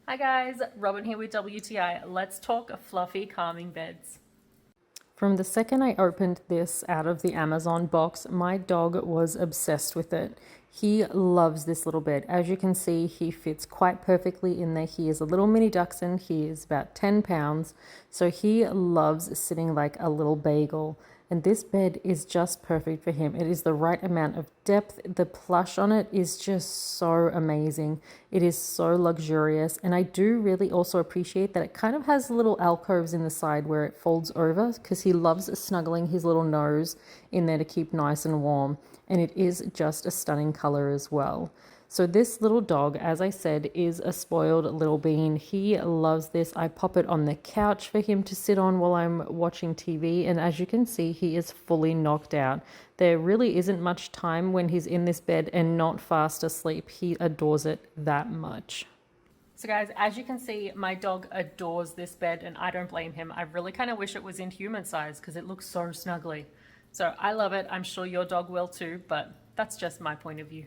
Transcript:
Hi guys, Robin here with WTI. Let's talk fluffy calming beds. From the second I opened this out of the Amazon box, my dog was obsessed with it. He loves this little bed. As you can see, he fits quite perfectly in there. He is a little mini dachshund. He is about 10 pounds. So he loves sitting like a little bagel. And this bed is just perfect for him. It is the right amount of depth. The plush on it is just so amazing. It is so luxurious. And I do really also appreciate that it kind of has little alcoves in the side where it folds over, because he loves snuggling his little nose in there to keep nice and warm. And it is just a stunning color as well. So this little dog, as I said, is a spoiled little bean. He loves this. I pop it on the couch for him to sit on while I'm watching TV. And as you can see, he is fully knocked out. There really isn't much time when he's in this bed and not fast asleep. He adores it that much. So guys, as you can see, my dog adores this bed and I don't blame him. I really kind of wish it was in human size because it looks so snuggly. So I love it. I'm sure your dog will too, but that's just my point of view.